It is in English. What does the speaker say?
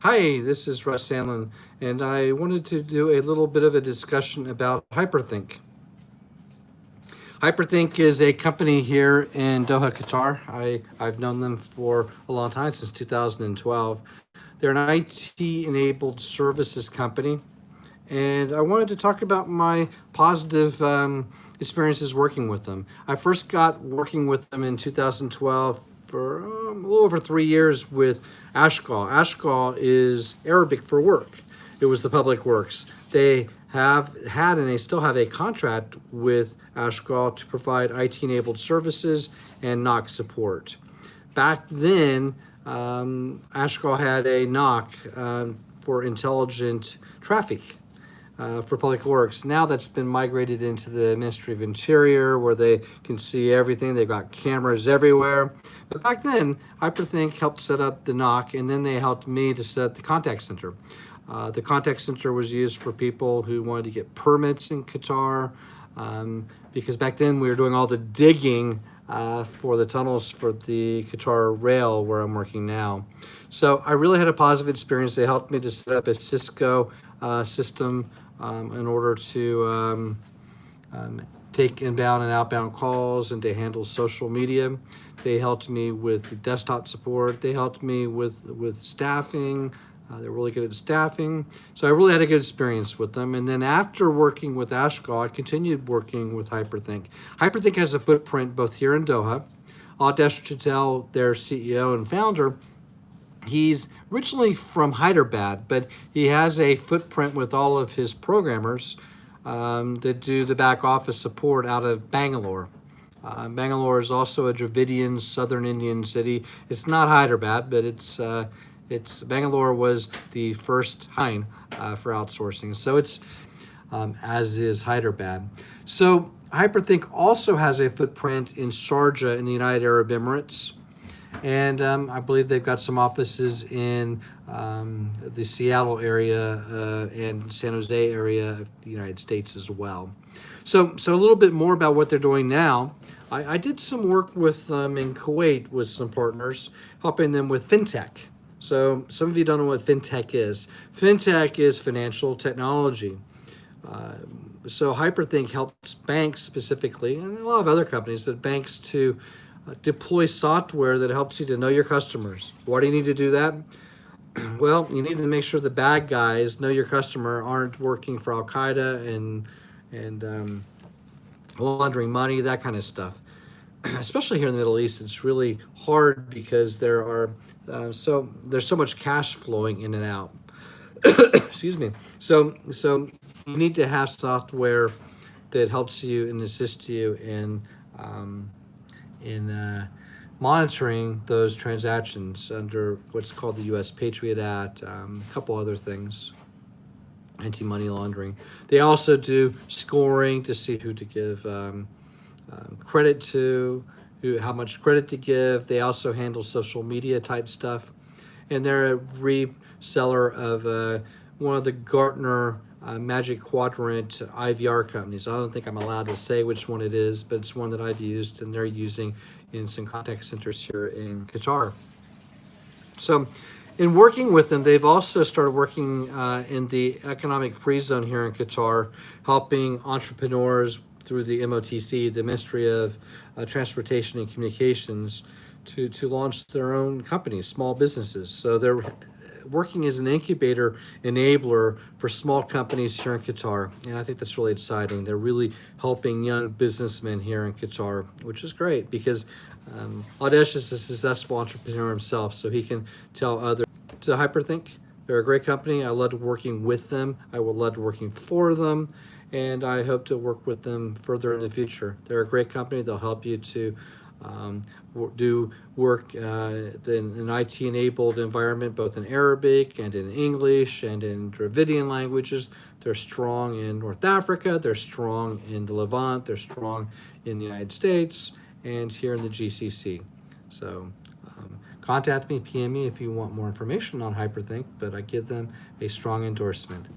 Hi, this is Russ Sandlin, and I wanted to do a little bit of a discussion about HyperThink. HyperThink is a company here in Doha, Qatar. I've known them for a long time, since 2012. They're an IT-enabled services company, and I wanted to talk about my positive experiences working with them. I first got working with them in 2012 for a little over 3 years with Ashgal. Ashgal is Arabic for work. It was the public works. They have had and they still have a contract with Ashgal to provide IT-enabled services and NOC support. Back then, Ashgal had a NOC for intelligent traffic for public works. Now that's been migrated into the Ministry of Interior, where they can see everything. They've got cameras everywhere. But back then, HyperThink helped set up the NOC, and then they helped me to set up the contact center. The contact center was used for people who wanted to get permits in Qatar, because back then we were doing all the digging for the tunnels for the Qatar rail where I'm working now. So I really had a positive experience. They helped me to set up a Cisco system in order to take inbound and outbound calls and to handle social media. They helped me with desktop support. They helped me with staffing. They're really good at staffing. So I really had a good experience with them. And then after working with Ashgal, I continued working with HyperThink. HyperThink has a footprint both here in Doha. Awdesh Chetal, their CEO and founder, he's originally from Hyderabad, but he has a footprint with all of his programmers that do the back office support out of Bangalore. Bangalore is also a Dravidian southern Indian city. It's not Hyderabad, but it's Bangalore was the first line for outsourcing. So it's as is Hyderabad. So HyperThink also has a footprint in Sharjah in the United Arab Emirates. And I believe they've got some offices in the Seattle area and San Jose area of the United States as well. So a little bit more about what they're doing now. I did some work with them in Kuwait with some partners, helping them with fintech. So some of you don't know what fintech is. Fintech is financial technology. So HyperThink helps banks specifically, and a lot of other companies, but banks to deploy software that helps you to know your customers. Why do you need to do that? Well, you need to make sure the bad guys know your customer aren't working for Al Qaeda and laundering money, that kind of stuff. Especially here in the Middle East, it's really hard because there's so much cash flowing in and out. Excuse me. So you need to have software that helps you and assists you in monitoring those transactions under what's called the U.S. Patriot Act, a couple other things, anti-money laundering. They also do scoring to see who to give credit to, how much credit to give. They also handle social media type stuff. And they're a reseller of one of the Gartner Magic Quadrant IVR companies. I don't think I'm allowed to say which one it is, but it's one that I've used and they're using in some contact centers here in Qatar. So in working with them, they've also started working in the economic free zone here in Qatar, helping entrepreneurs through the MOTC, the Ministry of Transportation and Communications, to launch their own companies, small businesses. So they're working as an incubator enabler for small companies here in Qatar. And I think that's really exciting. They're really helping young businessmen here in Qatar, which is great because Awdesh is a successful entrepreneur himself, so he can tell others. To HyperThink, they're a great company. I loved working with them. I would love working for them. And I hope to work with them further in the future. They're a great company. They'll help you to do work in an IT-enabled environment, both in Arabic and in English and in Dravidian languages. They're strong in North Africa. They're strong in the Levant. They're strong in the United States and here in the GCC. So contact me, PM me if you want more information on HyperThink, but I give them a strong endorsement.